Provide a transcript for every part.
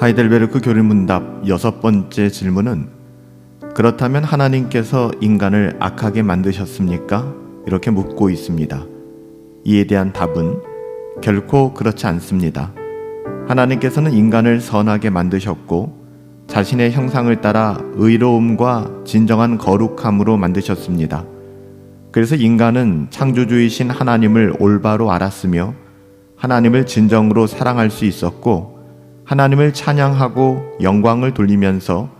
하이델베르크 교리문답 6번째 질문은 그렇다면 하나님께서 인간을 악하게 만드셨습니까? 이렇게 묻고 있습니다. 이에 대한 답은 결코 그렇지 않습니다. 하나님께서는 인간을 선하게 만드셨고 자신의 형상을 따라 의로움과 진정한 거룩함으로 만드셨습니다. 그래서 인간은 창조주이신 하나님을 올바로 알았으며 하나님을 진정으로 사랑할 수 있었고 하나님을 찬양하고 영광을 돌리면서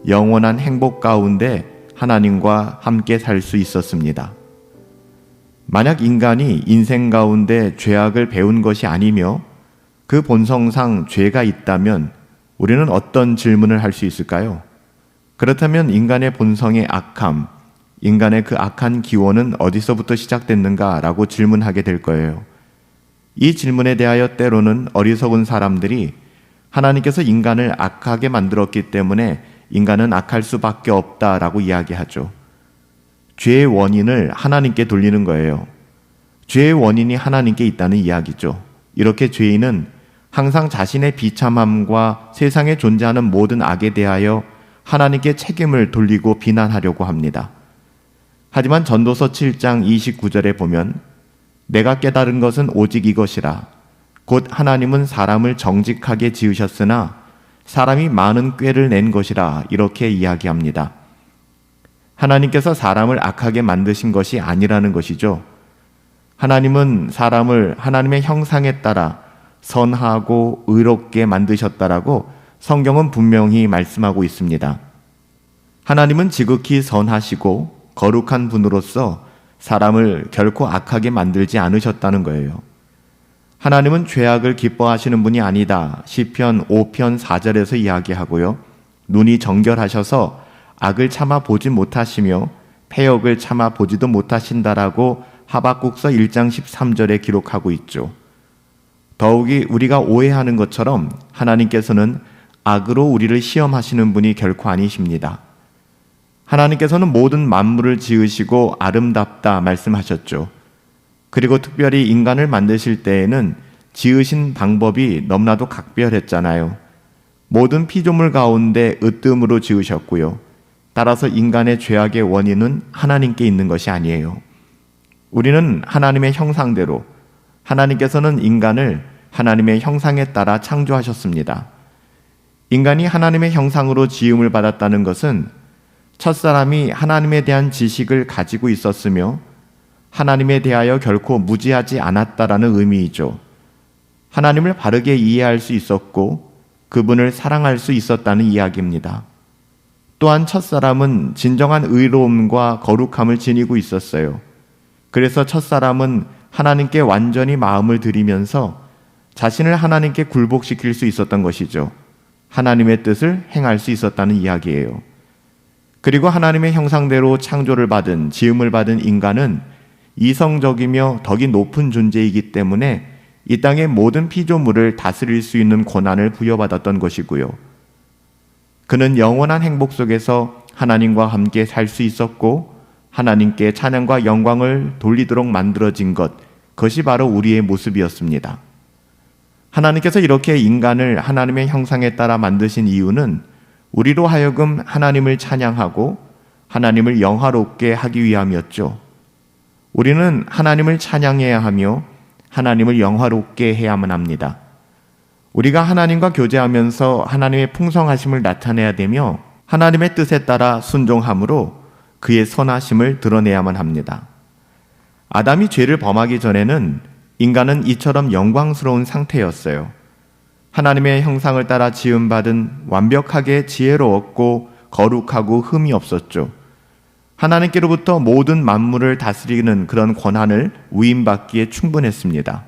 영원한 행복 가운데 하나님과 함께 살 수 있었습니다. 만약 인간이 인생 가운데 죄악을 배운 것이 아니며 그 본성상 죄가 있다면 우리는 어떤 질문을 할 수 있을까요? 그렇다면 인간의 본성의 악함, 인간의 그 악한 기원은 어디서부터 시작됐는가라고 질문하게 될 거예요. 이 질문에 대하여 때로는 어리석은 사람들이 하나님께서 인간을 악하게 만들었기 때문에 인간은 악할 수밖에 없다라고 이야기하죠. 죄의 원인을 하나님께 돌리는 거예요. 죄의 원인이 하나님께 있다는 이야기죠. 이렇게 죄인은 항상 자신의 비참함과 세상에 존재하는 모든 악에 대하여 하나님께 책임을 돌리고 비난하려고 합니다. 하지만 전도서 7장 29절에 보면 내가 깨달은 것은 오직 이것이라 곧 하나님은 사람을 정직하게 지으셨으나 사람이 많은 꾀를 낸 것이라 이렇게 이야기합니다. 하나님께서 사람을 악하게 만드신 것이 아니라는 것이죠. 하나님은 사람을 하나님의 형상에 따라 선하고 의롭게 만드셨다라고 성경은 분명히 말씀하고 있습니다. 하나님은 지극히 선하시고 거룩한 분으로서 사람을 결코 악하게 만들지 않으셨다는 거예요. 하나님은 죄악을 기뻐하시는 분이 아니다. 시편 5편 4절에서 이야기하고요. 눈이 정결하셔서 악을 참아 보지 못하시며 패역을 참아 보지도 못하신다라고 하박국서 1장 13절에 기록하고 있죠. 더욱이 우리가 오해하는 것처럼 하나님께서는 악으로 우리를 시험하시는 분이 결코 아니십니다. 하나님께서는 모든 만물을 지으시고 아름답다 말씀하셨죠. 그리고 특별히 인간을 만드실 때에는 지으신 방법이 너무나도 각별했잖아요. 모든 피조물 가운데 으뜸으로 지으셨고요. 따라서 인간의 죄악의 원인은 하나님께 있는 것이 아니에요. 우리는 하나님의 형상대로 하나님께서는 인간을 하나님의 형상에 따라 창조하셨습니다. 인간이 하나님의 형상으로 지음을 받았다는 것은 첫사람이 하나님에 대한 지식을 가지고 있었으며 하나님에 대하여 결코 무지하지 않았다라는 의미이죠. 하나님을 바르게 이해할 수 있었고 그분을 사랑할 수 있었다는 이야기입니다. 또한 첫사람은 진정한 의로움과 거룩함을 지니고 있었어요. 그래서 첫사람은 하나님께 완전히 마음을 들이면서 자신을 하나님께 굴복시킬 수 있었던 것이죠. 하나님의 뜻을 행할 수 있었다는 이야기예요. 그리고 하나님의 형상대로 창조를 받은, 지음을 받은 인간은 이성적이며 덕이 높은 존재이기 때문에 이 땅의 모든 피조물을 다스릴 수 있는 권한을 부여받았던 것이고요. 그는 영원한 행복 속에서 하나님과 함께 살 수 있었고 하나님께 찬양과 영광을 돌리도록 만들어진 것, 그것이 바로 우리의 모습이었습니다. 하나님께서 이렇게 인간을 하나님의 형상에 따라 만드신 이유는 우리로 하여금 하나님을 찬양하고 하나님을 영화롭게 하기 위함이었죠. 우리는 하나님을 찬양해야 하며 하나님을 영화롭게 해야만 합니다. 우리가 하나님과 교제하면서 하나님의 풍성하심을 나타내야 되며 하나님의 뜻에 따라 순종함으로 그의 선하심을 드러내야만 합니다. 아담이 죄를 범하기 전에는 인간은 이처럼 영광스러운 상태였어요. 하나님의 형상을 따라 지음받은 완벽하게 지혜로웠고 거룩하고 흠이 없었죠. 하나님께로부터 모든 만물을 다스리는 그런 권한을 위임받기에 충분했습니다.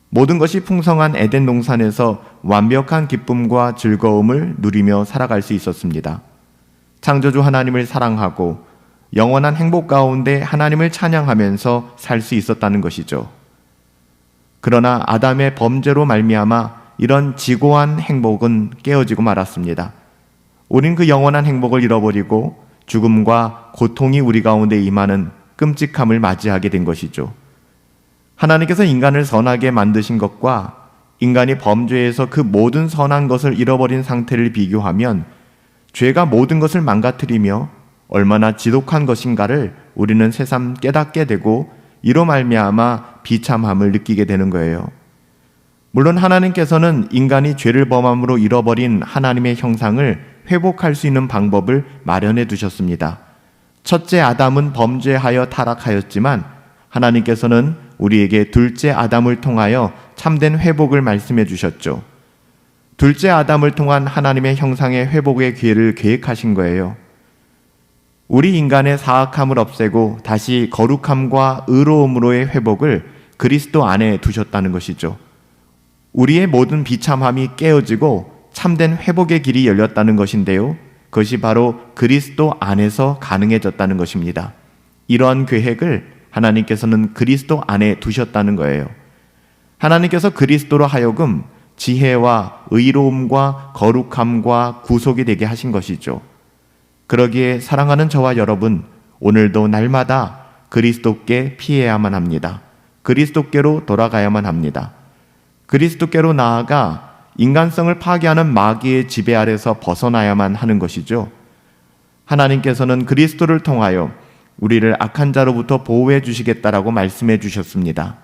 모든 것이 풍성한 에덴 동산에서 완벽한 기쁨과 즐거움을 누리며 살아갈 수 있었습니다. 창조주 하나님을 사랑하고 영원한 행복 가운데 하나님을 찬양하면서 살 수 있었다는 것이죠. 그러나 아담의 범죄로 말미암아 이런 지고한 행복은 깨어지고 말았습니다. 우린 그 영원한 행복을 잃어버리고 죽음과 고통이 우리 가운데 임하는 끔찍함을 맞이하게 된 것이죠. 하나님께서 인간을 선하게 만드신 것과 인간이 범죄에서 그 모든 선한 것을 잃어버린 상태를 비교하면 죄가 모든 것을 망가뜨리며 얼마나 지독한 것인가를 우리는 새삼 깨닫게 되고 이로 말미암아 비참함을 느끼게 되는 거예요. 물론 하나님께서는 인간이 죄를 범함으로 잃어버린 하나님의 형상을 회복할 수 있는 방법을 마련해 두셨습니다. 첫째 아담은 범죄하여 타락하였지만 하나님께서는 우리에게 둘째 아담을 통하여 참된 회복을 말씀해 주셨죠. 둘째 아담을 통한 하나님의 형상의 회복의 기회를 계획하신 거예요. 우리 인간의 사악함을 없애고 다시 거룩함과 의로움으로의 회복을 그리스도 안에 두셨다는 것이죠. 우리의 모든 비참함이 깨어지고 참된 회복의 길이 열렸다는 것인데요. 그것이 바로 그리스도 안에서 가능해졌다는 것입니다. 이러한 계획을 하나님께서는 그리스도 안에 두셨다는 거예요. 하나님께서 그리스도로 하여금 지혜와 의로움과 거룩함과 구속이 되게 하신 것이죠. 그러기에 사랑하는 저와 여러분, 오늘도 날마다 그리스도께 피해야만 합니다. 그리스도께로 돌아가야만 합니다. 그리스도께로 나아가 인간성을 파괴하는 마귀의 지배 아래서 벗어나야만 하는 것이죠. 하나님께서는 그리스도를 통하여 우리를 악한 자로부터 보호해 주시겠다라고 말씀해 주셨습니다.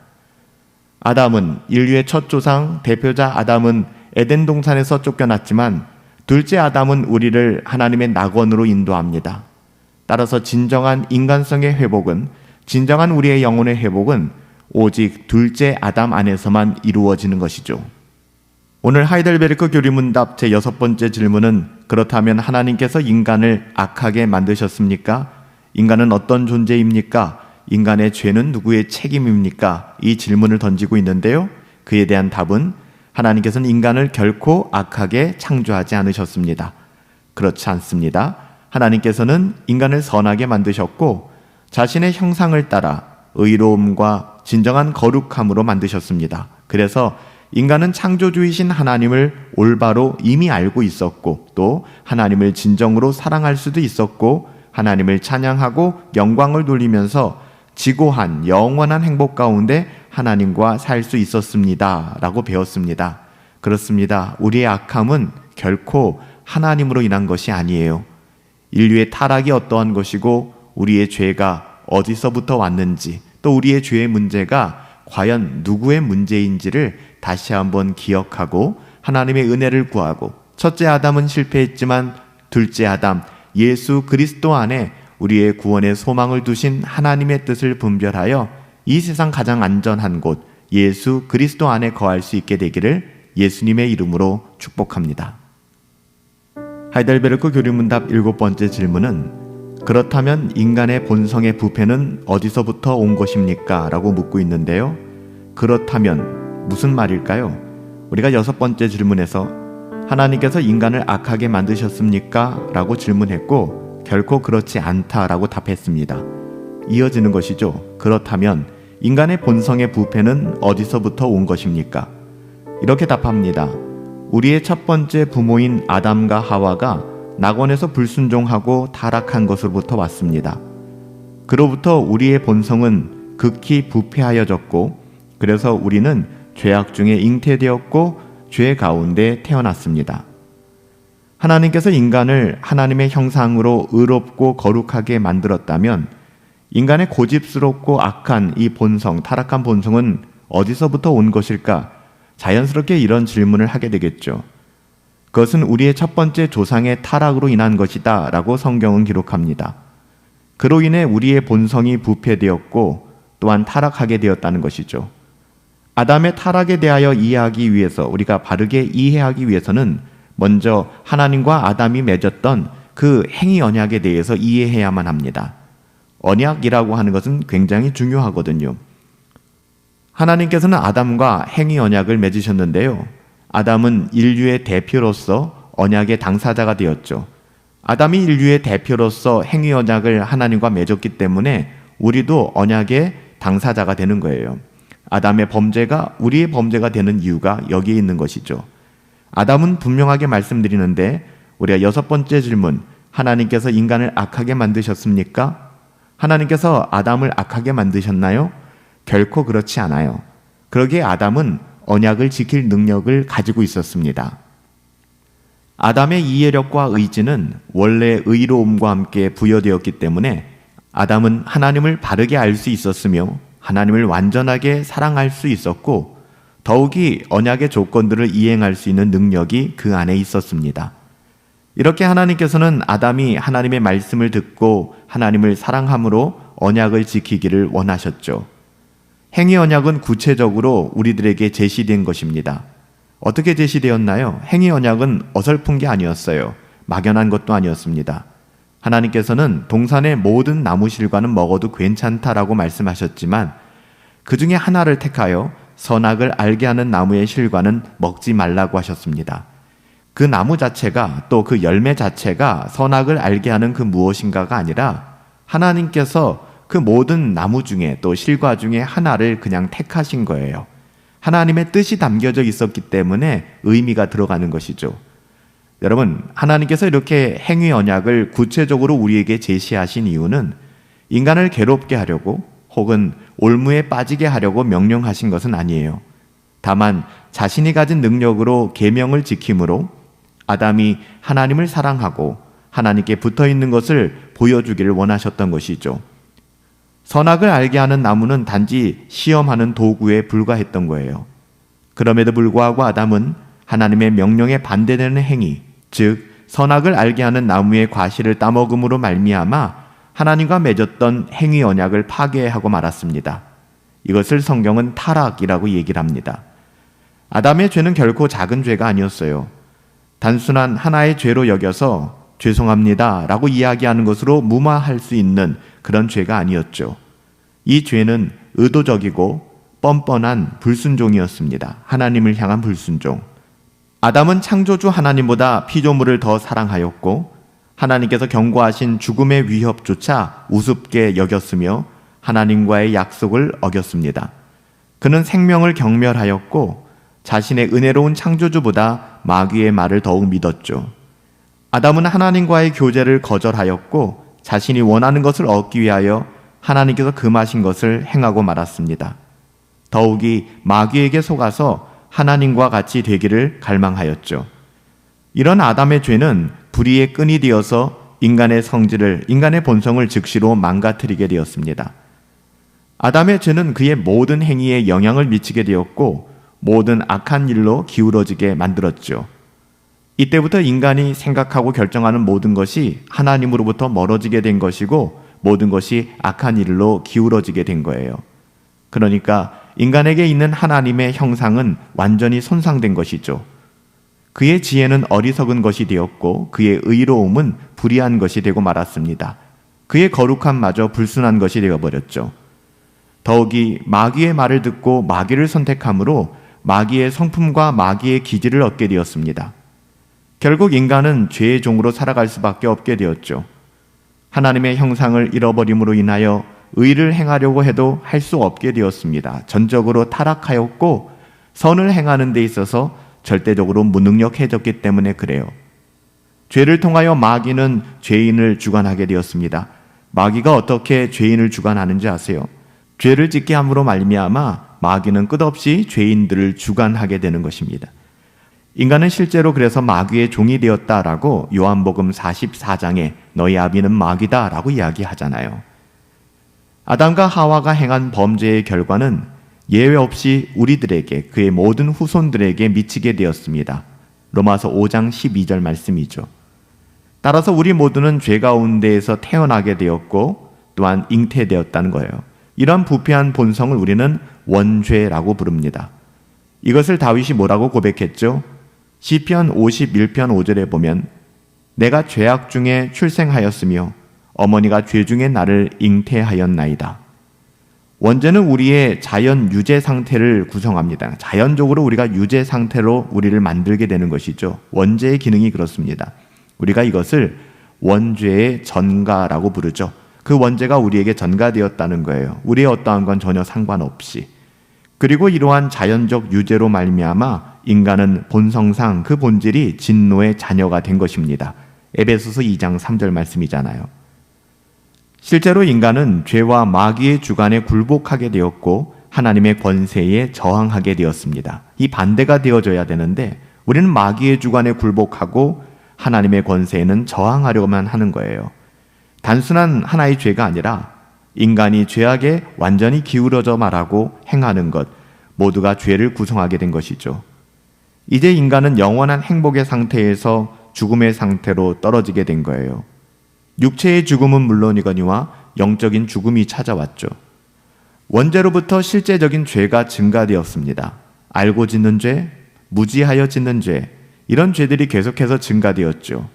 아담은 인류의 첫 조상 대표자 아담은 에덴 동산에서 쫓겨났지만 둘째 아담은 우리를 하나님의 낙원으로 인도합니다. 따라서 진정한 인간성의 회복은, 진정한 우리의 영혼의 회복은 오직 둘째 아담 안에서만 이루어지는 것이죠. 오늘 하이델베르크 교리문답 제6번째 질문은 그렇다면 하나님께서 인간을 악하게 만드셨습니까? 인간은 어떤 존재입니까? 인간의 죄는 누구의 책임입니까? 이 질문을 던지고 있는데요. 그에 대한 답은 하나님께서는 인간을 결코 악하게 창조하지 않으셨습니다. 그렇지 않습니다. 하나님께서는 인간을 선하게 만드셨고 자신의 형상을 따라 의로움과 진정한 거룩함으로 만드셨습니다. 그래서 인간은 창조주이신 하나님을 올바로 이미 알고 있었고 또 하나님을 진정으로 사랑할 수도 있었고 하나님을 찬양하고 영광을 돌리면서 지고한 영원한 행복 가운데 하나님과 살 수 있었습니다 라고 배웠습니다. 그렇습니다. 우리의 악함은 결코 하나님으로 인한 것이 아니에요. 인류의 타락이 어떠한 것이고 우리의 죄가 어디서부터 왔는지 또 우리의 죄의 문제가 과연 누구의 문제인지를 다시 한번 기억하고 하나님의 은혜를 구하고 첫째 아담은 실패했지만 둘째 아담 예수 그리스도 안에 우리의 구원의 소망을 두신 하나님의 뜻을 분별하여 이 세상 가장 안전한 곳 예수 그리스도 안에 거할 수 있게 되기를 예수님의 이름으로 축복합니다. 하이델베르크 교리문답 7번째 질문은 그렇다면 인간의 본성의 부패는 어디서부터 온 것입니까? 라고 묻고 있는데요. 그렇다면 무슨 말일까요? 우리가 6번째 질문에서 하나님께서 인간을 악하게 만드셨습니까? 라고 질문했고 결코 그렇지 않다라고 답했습니다. 이어지는 것이죠. 그렇다면 인간의 본성의 부패는 어디서부터 온 것입니까? 이렇게 답합니다. 우리의 첫 번째 부모인 아담과 하와가 낙원에서 불순종하고 타락한 것으로부터 왔습니다. 그로부터 우리의 본성은 극히 부패하여졌고 그래서 우리는 죄악 중에 잉태되었고 죄 가운데 태어났습니다. 하나님께서 인간을 하나님의 형상으로 의롭고 거룩하게 만들었다면 인간의 고집스럽고 악한 이 본성, 타락한 본성은 어디서부터 온 것일까? 자연스럽게 이런 질문을 하게 되겠죠. 그것은 우리의 첫 번째 조상의 타락으로 인한 것이다 라고 성경은 기록합니다. 그로 인해 우리의 본성이 부패되었고 또한 타락하게 되었다는 것이죠. 아담의 타락에 대하여 이해하기 위해서 우리가 바르게 이해하기 위해서는 먼저 하나님과 아담이 맺었던 그 행위 언약에 대해서 이해해야만 합니다. 언약이라고 하는 것은 굉장히 중요하거든요. 하나님께서는 아담과 행위 언약을 맺으셨는데요. 아담은 인류의 대표로서 언약의 당사자가 되었죠. 아담이 인류의 대표로서 행위 언약을 하나님과 맺었기 때문에 우리도 언약의 당사자가 되는 거예요. 아담의 범죄가 우리의 범죄가 되는 이유가 여기에 있는 것이죠. 아담은 분명하게 말씀드리는데 우리가 6번째 질문, 하나님께서 인간을 악하게 만드셨습니까? 하나님께서 아담을 악하게 만드셨나요? 결코 그렇지 않아요. 그러기에 아담은 언약을 지킬 능력을 가지고 있었습니다. 아담의 이해력과 의지는 원래 의로움과 함께 부여되었기 때문에 아담은 하나님을 바르게 알 수 있었으며 하나님을 완전하게 사랑할 수 있었고 더욱이 언약의 조건들을 이행할 수 있는 능력이 그 안에 있었습니다. 이렇게 하나님께서는 아담이 하나님의 말씀을 듣고 하나님을 사랑함으로 언약을 지키기를 원하셨죠. 행위 언약은 구체적으로 우리들에게 제시된 것입니다. 어떻게 제시되었나요? 행위 언약은 어설픈 게 아니었어요. 막연한 것도 아니었습니다. 하나님께서는 동산의 모든 나무실과는 먹어도 괜찮다라고 말씀하셨지만 그 중에 하나를 택하여 선악을 알게 하는 나무의 실과는 먹지 말라고 하셨습니다. 그 나무 자체가 또 그 열매 자체가 선악을 알게 하는 그 무엇인가가 아니라 하나님께서 그 모든 나무 중에 또 실과 중에 하나를 그냥 택하신 거예요. 하나님의 뜻이 담겨져 있었기 때문에 의미가 들어가는 것이죠. 여러분, 하나님께서 이렇게 행위 언약을 구체적으로 우리에게 제시하신 이유는 인간을 괴롭게 하려고 혹은 올무에 빠지게 하려고 명령하신 것은 아니에요. 다만 자신이 가진 능력으로 계명을 지킴으로 아담이 하나님을 사랑하고 하나님께 붙어있는 것을 보여주기를 원하셨던 것이죠. 선악을 알게 하는 나무는 단지 시험하는 도구에 불과했던 거예요. 그럼에도 불구하고 아담은 하나님의 명령에 반대되는 행위, 즉 선악을 알게 하는 나무의 과실을 따먹음으로 말미암아 하나님과 맺었던 행위 언약을 파괴하고 말았습니다. 이것을 성경은 타락이라고 얘기를 합니다. 아담의 죄는 결코 작은 죄가 아니었어요. 단순한 하나의 죄로 여겨서 죄송합니다 라고 이야기하는 것으로 무마할 수 있는 그런 죄가 아니었죠. 이 죄는 의도적이고 뻔뻔한 불순종이었습니다. 하나님을 향한 불순종. 아담은 창조주 하나님보다 피조물을 더 사랑하였고 하나님께서 경고하신 죽음의 위협조차 우습게 여겼으며 하나님과의 약속을 어겼습니다. 그는 생명을 경멸하였고 자신의 은혜로운 창조주보다 마귀의 말을 더욱 믿었죠. 아담은 하나님과의 교제를 거절하였고 자신이 원하는 것을 얻기 위하여 하나님께서 금하신 것을 행하고 말았습니다. 더욱이 마귀에게 속아서 하나님과 같이 되기를 갈망하였죠. 이런 아담의 죄는 불의의 끈이 되어서 인간의 성질을, 인간의 본성을 즉시로 망가뜨리게 되었습니다. 아담의 죄는 그의 모든 행위에 영향을 미치게 되었고 모든 악한 일로 기울어지게 만들었죠. 이때부터 인간이 생각하고 결정하는 모든 것이 하나님으로부터 멀어지게 된 것이고 모든 것이 악한 일로 기울어지게 된 거예요. 그러니까 인간에게 있는 하나님의 형상은 완전히 손상된 것이죠. 그의 지혜는 어리석은 것이 되었고 그의 의로움은 불의한 것이 되고 말았습니다. 그의 거룩함마저 불순한 것이 되어버렸죠. 더욱이 마귀의 말을 듣고 마귀를 선택함으로 마귀의 성품과 마귀의 기질을 얻게 되었습니다. 결국 인간은 죄의 종으로 살아갈 수밖에 없게 되었죠. 하나님의 형상을 잃어버림으로 인하여 의를 행하려고 해도 할 수 없게 되었습니다. 전적으로 타락하였고 선을 행하는 데 있어서 절대적으로 무능력해졌기 때문에 그래요. 죄를 통하여 마귀는 죄인을 주관하게 되었습니다. 마귀가 어떻게 죄인을 주관하는지 아세요? 죄를 짓게 함으로 말미암아 마귀는 끝없이 죄인들을 주관하게 되는 것입니다. 인간은 실제로 그래서 마귀의 종이 되었다라고 요한복음 44장에 너희 아비는 마귀다라고 이야기하잖아요. 아담과 하와가 행한 범죄의 결과는 예외 없이 우리들에게, 그의 모든 후손들에게 미치게 되었습니다. 로마서 5장 12절 말씀이죠. 따라서 우리 모두는 죄 가운데에서 태어나게 되었고 또한 잉태되었다는 거예요. 이런 부패한 본성을 우리는 원죄라고 부릅니다. 이것을 다윗이 뭐라고 고백했죠? 시편 51편 5절에 보면 내가 죄악 중에 출생하였으며 어머니가 죄 중에 나를 잉태하였나이다. 원죄는 우리의 자연 유죄 상태를 구성합니다. 자연적으로 우리가 유죄 상태로 우리를 만들게 되는 것이죠. 원죄의 기능이 그렇습니다. 우리가 이것을 원죄의 전가라고 부르죠. 그 원죄가 우리에게 전가되었다는 거예요. 우리의 어떠한 건 전혀 상관없이. 그리고 이러한 자연적 유죄로 말미암아 인간은 본성상 그 본질이 진노의 자녀가 된 것입니다. 에베소서 2장 3절 말씀이잖아요. 실제로 인간은 죄와 마귀의 주관에 굴복하게 되었고 하나님의 권세에 저항하게 되었습니다. 이 반대가 되어져야 되는데 우리는 마귀의 주관에 굴복하고 하나님의 권세에는 저항하려고만 하는 거예요. 단순한 하나의 죄가 아니라 인간이 죄악에 완전히 기울어져 말하고 행하는 것, 모두가 죄를 구성하게 된 것이죠. 이제 인간은 영원한 행복의 상태에서 죽음의 상태로 떨어지게 된 거예요. 육체의 죽음은 물론이거니와 영적인 죽음이 찾아왔죠. 원죄로부터 실제적인 죄가 증가되었습니다. 알고 짓는 죄, 무지하여 짓는 죄, 이런 죄들이 계속해서 증가되었죠.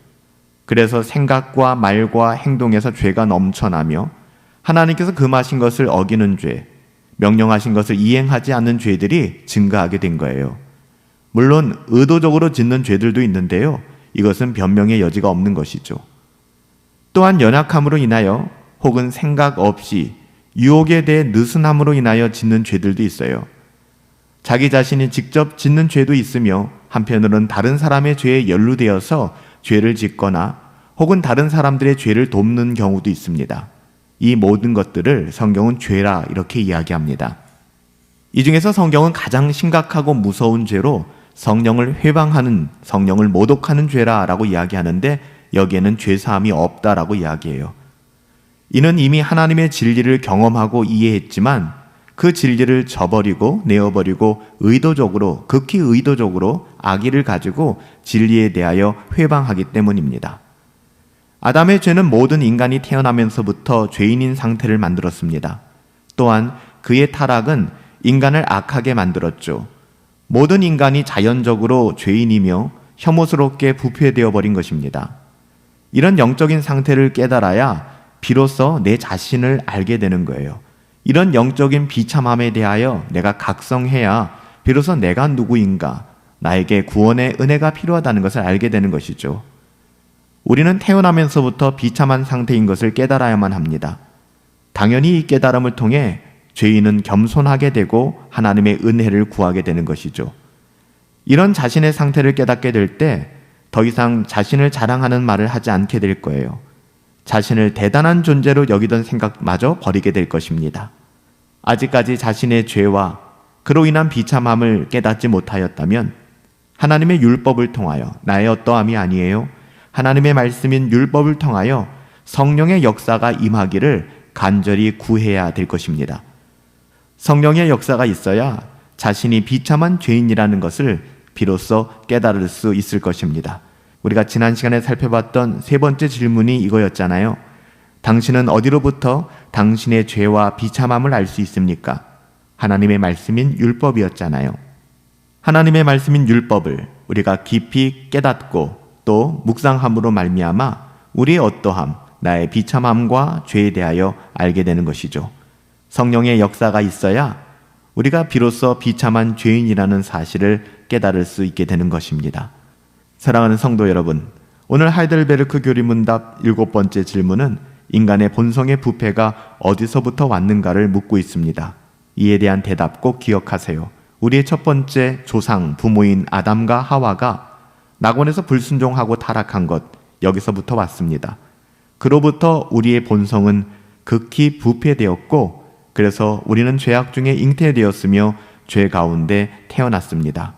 그래서 생각과 말과 행동에서 죄가 넘쳐나며 하나님께서 금하신 것을 어기는 죄, 명령하신 것을 이행하지 않는 죄들이 증가하게 된 거예요. 물론 의도적으로 짓는 죄들도 있는데요. 이것은 변명의 여지가 없는 것이죠. 또한 연약함으로 인하여 혹은 생각 없이 유혹에 대해 느슨함으로 인하여 짓는 죄들도 있어요. 자기 자신이 직접 짓는 죄도 있으며 한편으로는 다른 사람의 죄에 연루되어서 죄를 짓거나 혹은 다른 사람들의 죄를 돕는 경우도 있습니다. 이 모든 것들을 성경은 죄라 이렇게 이야기합니다. 이 중에서 성경은 가장 심각하고 무서운 죄로 성령을 회방하는, 성령을 모독하는 죄라라고 이야기하는데 여기에는 죄사함이 없다라고 이야기해요. 이는 이미 하나님의 진리를 경험하고 이해했지만 그 진리를 저버리고 내어버리고 의도적으로, 극히 의도적으로 악의를 가지고 진리에 대하여 회방하기 때문입니다. 아담의 죄는 모든 인간이 태어나면서부터 죄인인 상태를 만들었습니다. 또한 그의 타락은 인간을 악하게 만들었죠. 모든 인간이 자연적으로 죄인이며 혐오스럽게 부패되어 버린 것입니다. 이런 영적인 상태를 깨달아야 비로소 내 자신을 알게 되는 거예요. 이런 영적인 비참함에 대하여 내가 각성해야 비로소 내가 누구인가, 나에게 구원의 은혜가 필요하다는 것을 알게 되는 것이죠. 우리는 태어나면서부터 비참한 상태인 것을 깨달아야만 합니다. 당연히 이 깨달음을 통해 죄인은 겸손하게 되고 하나님의 은혜를 구하게 되는 것이죠. 이런 자신의 상태를 깨닫게 될 때 더 이상 자신을 자랑하는 말을 하지 않게 될 거예요. 자신을 대단한 존재로 여기던 생각마저 버리게 될 것입니다. 아직까지 자신의 죄와 그로 인한 비참함을 깨닫지 못하였다면 하나님의 율법을 통하여, 나의 어떠함이 아니에요, 하나님의 말씀인 율법을 통하여 성령의 역사가 임하기를 간절히 구해야 될 것입니다. 성령의 역사가 있어야 자신이 비참한 죄인이라는 것을 비로소 깨달을 수 있을 것입니다. 우리가 지난 시간에 살펴봤던 세 번째 질문이 이거였잖아요. 당신은 어디로부터 당신의 죄와 비참함을 알 수 있습니까? 하나님의 말씀인 율법이었잖아요. 하나님의 말씀인 율법을 우리가 깊이 깨닫고 또 묵상함으로 말미암아 우리의 어떠함, 나의 비참함과 죄에 대하여 알게 되는 것이죠. 성령의 역사가 있어야 우리가 비로소 비참한 죄인이라는 사실을 깨달을 수 있게 되는 것입니다. 사랑하는 성도 여러분, 오늘 하이델베르크 교리문답 7번째 질문은 인간의 본성의 부패가 어디서부터 왔는가를 묻고 있습니다. 이에 대한 대답 꼭 기억하세요. 우리의 첫 번째 조상, 부모인 아담과 하와가 낙원에서 불순종하고 타락한 것, 여기서부터 왔습니다. 그로부터 우리의 본성은 극히 부패되었고 그래서 우리는 죄악 중에 잉태되었으며 죄 가운데 태어났습니다.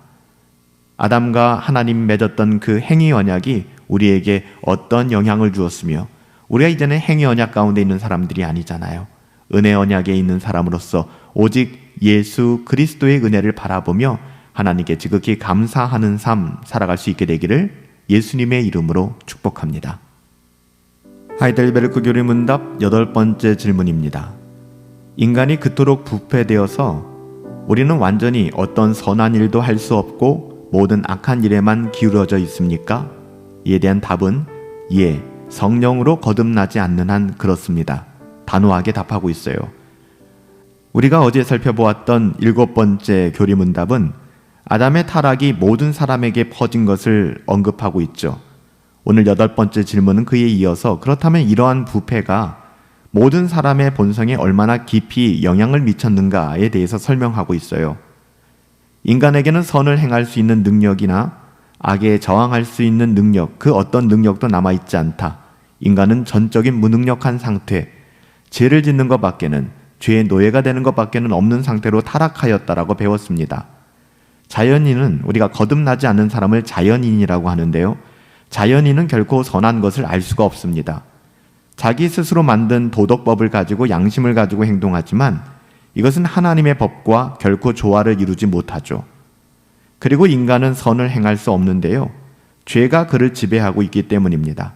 아담과 하나님 맺었던 그 행위 언약이 우리에게 어떤 영향을 주었으며 우리가 이제는 행위 언약 가운데 있는 사람들이 아니잖아요. 은혜 언약에 있는 사람으로서 오직 예수 그리스도의 은혜를 바라보며 하나님께 지극히 감사하는 삶 살아갈 수 있게 되기를 예수님의 이름으로 축복합니다. 하이델베르크 교리문답 8번째 질문입니다. 인간이 그토록 부패되어서 우리는 완전히 어떤 선한 일도 할 수 없고 모든 악한 일에만 기울어져 있습니까? 이에 대한 답은 예, 성령으로 거듭나지 않는 한 그렇습니다. 단호하게 답하고 있어요. 우리가 어제 살펴보았던 7번째 교리문답은 아담의 타락이 모든 사람에게 퍼진 것을 언급하고 있죠. 오늘 8번째 질문은 그에 이어서 그렇다면 이러한 부패가 모든 사람의 본성에 얼마나 깊이 영향을 미쳤는가에 대해서 설명하고 있어요. 인간에게는 선을 행할 수 있는 능력이나 악에 저항할 수 있는 능력, 그 어떤 능력도 남아있지 않다. 인간은 전적인 무능력한 상태, 죄를 짓는 것 밖에는 죄의 노예가 되는 것밖에는 없는 상태로 타락하였다라고 배웠습니다. 자연인은 우리가 거듭나지 않는 사람을 자연인이라고 하는데요. 자연인은 결코 선한 것을 알 수가 없습니다. 자기 스스로 만든 도덕법을 가지고 양심을 가지고 행동하지만 이것은 하나님의 법과 결코 조화를 이루지 못하죠. 그리고 인간은 선을 행할 수 없는데요. 죄가 그를 지배하고 있기 때문입니다.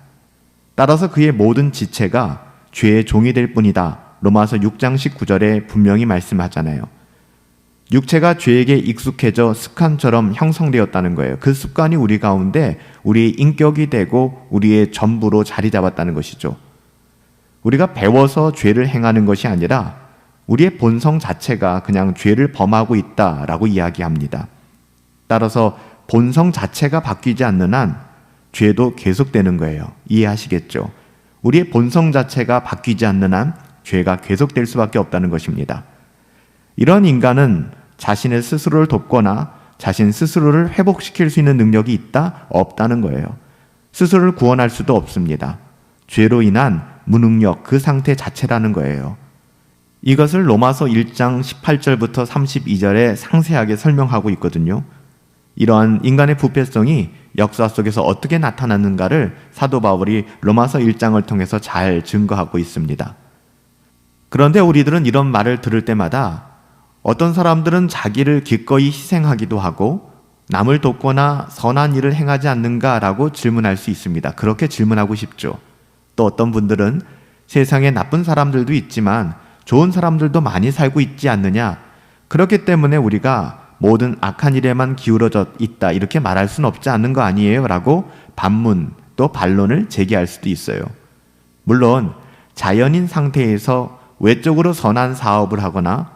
따라서 그의 모든 지체가 죄의 종이 될 뿐이다. 로마서 6장 19절에 분명히 말씀하잖아요. 육체가 죄에게 익숙해져 습관처럼 형성되었다는 거예요. 그 습관이 우리 가운데 우리의 인격이 되고 우리의 전부로 자리 잡았다는 것이죠. 우리가 배워서 죄를 행하는 것이 아니라 우리의 본성 자체가 그냥 죄를 범하고 있다라고 이야기합니다. 따라서 본성 자체가 바뀌지 않는 한 죄도 계속되는 거예요. 이해하시겠죠? 우리의 본성 자체가 바뀌지 않는 한 죄가 계속될 수밖에 없다는 것입니다. 이런 인간은 자신의 스스로를 돕거나 자신 스스로를 회복시킬 수 있는 능력이 있다? 없다는 거예요. 스스로를 구원할 수도 없습니다. 죄로 인한 무능력, 그 상태 자체라는 거예요. 이것을 로마서 1장 18절부터 32절에 상세하게 설명하고 있거든요. 이러한 인간의 부패성이 역사 속에서 어떻게 나타났는가를 사도 바울이 로마서 1장을 통해서 잘 증거하고 있습니다. 그런데 우리들은 이런 말을 들을 때마다 어떤 사람들은 자기를 기꺼이 희생하기도 하고 남을 돕거나 선한 일을 행하지 않는가라고 질문할 수 있습니다. 그렇게 질문하고 싶죠. 또 어떤 분들은 세상에 나쁜 사람들도 있지만 좋은 사람들도 많이 살고 있지 않느냐. 그렇기 때문에 우리가 모든 악한 일에만 기울어져 있다 이렇게 말할 수는 없지 않는 거 아니에요? 라고 반문 또 반론을 제기할 수도 있어요. 물론 자연인 상태에서 외적으로 선한 사업을 하거나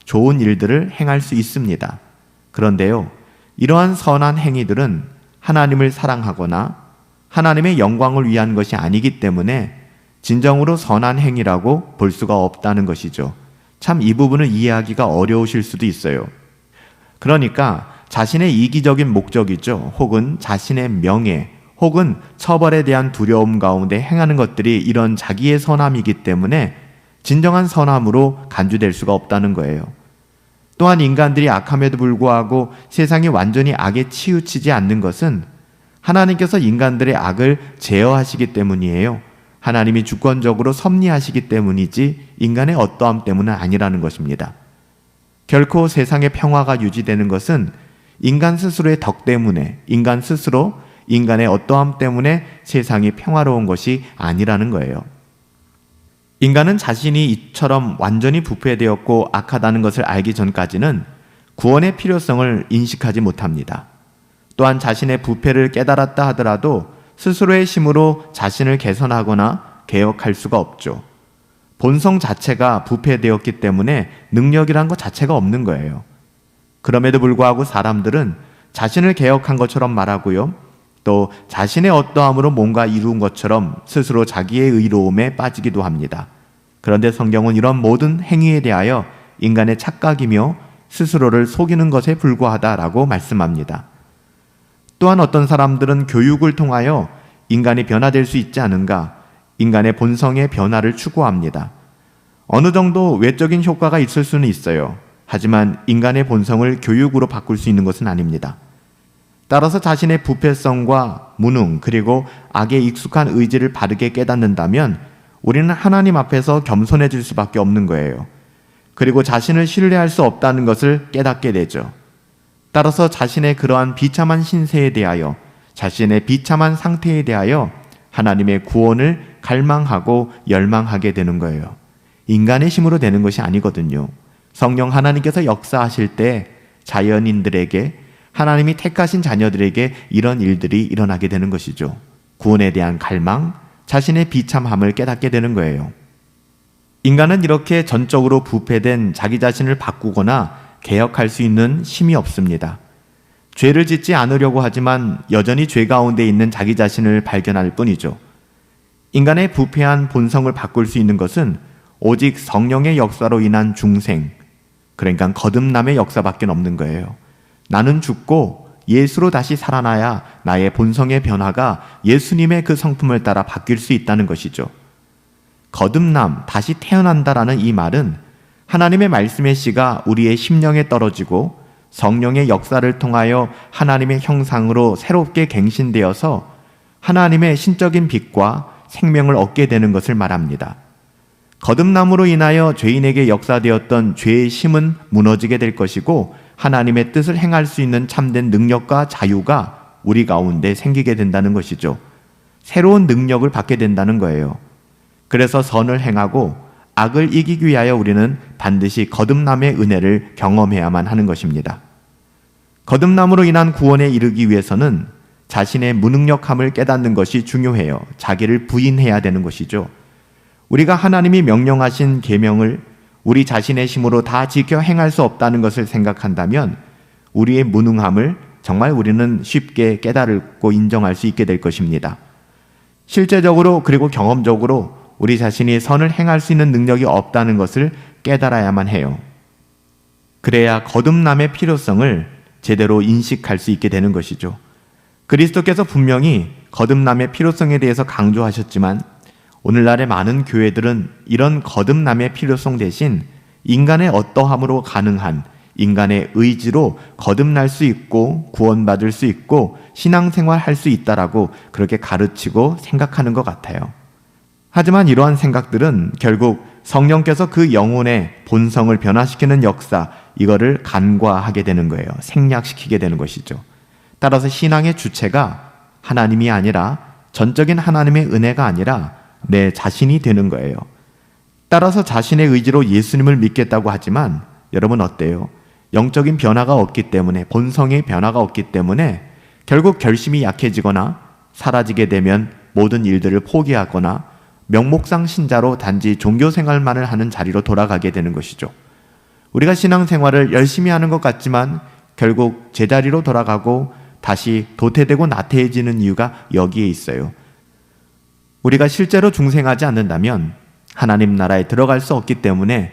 좋은 일들을 행할 수 있습니다. 그런데요, 이러한 선한 행위들은 하나님을 사랑하거나 하나님의 영광을 위한 것이 아니기 때문에 진정으로 선한 행위라고 볼 수가 없다는 것이죠. 참 이 부분을 이해하기가 어려우실 수도 있어요. 그러니까 자신의 이기적인 목적이죠. 혹은 자신의 명예, 혹은 처벌에 대한 두려움 가운데 행하는 것들이 이런 자기의 선함이기 때문에 진정한 선함으로 간주될 수가 없다는 거예요. 또한 인간들이 악함에도 불구하고 세상이 완전히 악에 치우치지 않는 것은 하나님께서 인간들의 악을 제어하시기 때문이에요. 하나님이 주권적으로 섭리하시기 때문이지 인간의 어떠함 때문은 아니라는 것입니다. 결코 세상의 평화가 유지되는 것은 인간 스스로의 덕 때문에, 인간 스스로 인간의 어떠함 때문에 세상이 평화로운 것이 아니라는 거예요. 인간은 자신이 이처럼 완전히 부패되었고 악하다는 것을 알기 전까지는 구원의 필요성을 인식하지 못합니다. 또한 자신의 부패를 깨달았다 하더라도 스스로의 힘으로 자신을 개선하거나 개혁할 수가 없죠. 본성 자체가 부패되었기 때문에 능력이란 것 자체가 없는 거예요. 그럼에도 불구하고 사람들은 자신을 개혁한 것처럼 말하고요. 또 자신의 어떠함으로 뭔가 이룬 것처럼 스스로 자기의 의로움에 빠지기도 합니다. 그런데 성경은 이런 모든 행위에 대하여 인간의 착각이며 스스로를 속이는 것에 불과하다라고 말씀합니다. 또한 어떤 사람들은 교육을 통하여 인간이 변화될 수 있지 않은가, 인간의 본성의 변화를 추구합니다. 어느 정도 외적인 효과가 있을 수는 있어요. 하지만 인간의 본성을 교육으로 바꿀 수 있는 것은 아닙니다. 따라서 자신의 부패성과 무능 그리고 악에 익숙한 의지를 바르게 깨닫는다면 우리는 하나님 앞에서 겸손해질 수밖에 없는 거예요. 그리고 자신을 신뢰할 수 없다는 것을 깨닫게 되죠. 따라서 자신의 그러한 비참한 신세에 대하여, 자신의 비참한 상태에 대하여 하나님의 구원을 갈망하고 열망하게 되는 거예요. 인간의 힘으로 되는 것이 아니거든요. 성령 하나님께서 역사하실 때 자연인들에게, 하나님이 택하신 자녀들에게 이런 일들이 일어나게 되는 것이죠. 구원에 대한 갈망, 자신의 비참함을 깨닫게 되는 거예요. 인간은 이렇게 전적으로 부패된 자기 자신을 바꾸거나 개혁할 수 있는 힘이 없습니다. 죄를 짓지 않으려고 하지만 여전히 죄 가운데 있는 자기 자신을 발견할 뿐이죠. 인간의 부패한 본성을 바꿀 수 있는 것은 오직 성령의 역사로 인한 중생, 그러니까 거듭남의 역사밖에 없는 거예요. 나는 죽고 예수로 다시 살아나야 나의 본성의 변화가 예수님의 그 성품을 따라 바뀔 수 있다는 것이죠. 거듭남, 다시 태어난다라는 이 말은 하나님의 말씀의 씨가 우리의 심령에 떨어지고 성령의 역사를 통하여 하나님의 형상으로 새롭게 갱신되어서 하나님의 신적인 빛과 생명을 얻게 되는 것을 말합니다. 거듭남으로 인하여 죄인에게 역사되었던 죄의 심은 무너지게 될 것이고 하나님의 뜻을 행할 수 있는 참된 능력과 자유가 우리 가운데 생기게 된다는 것이죠. 새로운 능력을 받게 된다는 거예요. 그래서 선을 행하고 악을 이기기 위하여 우리는 반드시 거듭남의 은혜를 경험해야만 하는 것입니다. 거듭남으로 인한 구원에 이르기 위해서는 자신의 무능력함을 깨닫는 것이 중요해요. 자기를 부인해야 되는 것이죠. 우리가 하나님이 명령하신 계명을 우리 자신의 힘으로 다 지켜 행할 수 없다는 것을 생각한다면 우리의 무능함을 정말 우리는 쉽게 깨달고 인정할 수 있게 될 것입니다. 실제적으로 그리고 경험적으로 우리 자신이 선을 행할 수 있는 능력이 없다는 것을 깨달아야만 해요. 그래야 거듭남의 필요성을 제대로 인식할 수 있게 되는 것이죠. 그리스도께서 분명히 거듭남의 필요성에 대해서 강조하셨지만 오늘날의 많은 교회들은 이런 거듭남의 필요성 대신 인간의 어떠함으로 가능한 인간의 의지로 거듭날 수 있고 구원받을 수 있고 신앙생활할 수 있다라고 그렇게 가르치고 생각하는 것 같아요. 하지만 이러한 생각들은 결국 성령께서 그 영혼의 본성을 변화시키는 역사, 이거를 간과하게 되는 거예요. 생략시키게 되는 것이죠. 따라서 신앙의 주체가 하나님이 아니라 전적인 하나님의 은혜가 아니라 내 자신이 되는 거예요. 따라서 자신의 의지로 예수님을 믿겠다고 하지만 여러분 어때요? 영적인 변화가 없기 때문에, 본성의 변화가 없기 때문에 결국 결심이 약해지거나 사라지게 되면 모든 일들을 포기하거나 명목상 신자로 단지 종교생활만을 하는 자리로 돌아가게 되는 것이죠. 우리가 신앙생활을 열심히 하는 것 같지만 결국 제자리로 돌아가고 다시 도태되고 나태해지는 이유가 여기에 있어요. 우리가 실제로 중생하지 않는다면 하나님 나라에 들어갈 수 없기 때문에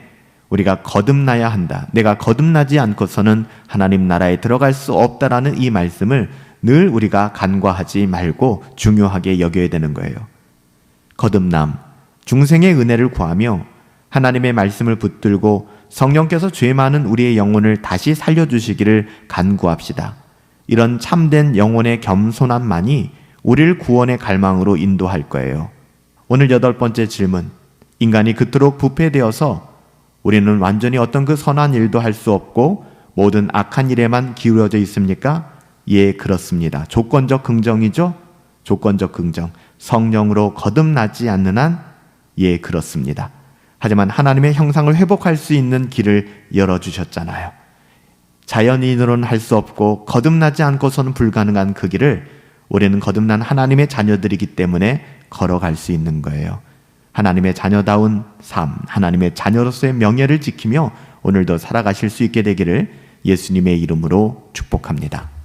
우리가 거듭나야 한다. 내가 거듭나지 않고서는 하나님 나라에 들어갈 수 없다라는 이 말씀을 늘 우리가 간과하지 말고 중요하게 여겨야 되는 거예요. 거듭남, 중생의 은혜를 구하며 하나님의 말씀을 붙들고 성령께서 죄 많은 우리의 영혼을 다시 살려주시기를 간구합시다. 이런 참된 영혼의 겸손함만이 우리를 구원의 갈망으로 인도할 거예요. 오늘 8번째 질문, 인간이 그토록 부패되어서 우리는 완전히 어떤 그 선한 일도 할 수 없고 모든 악한 일에만 기울어져 있습니까? 예, 그렇습니다. 조건적 긍정이죠? 조건적 긍정. 성령으로 거듭나지 않는 한 예, 그렇습니다. 하지만 하나님의 형상을 회복할 수 있는 길을 열어주셨잖아요. 자연인으로는 할 수 없고 거듭나지 않고서는 불가능한 그 길을 우리는 거듭난 하나님의 자녀들이기 때문에 걸어갈 수 있는 거예요. 하나님의 자녀다운 삶, 하나님의 자녀로서의 명예를 지키며 오늘도 살아가실 수 있게 되기를 예수님의 이름으로 축복합니다.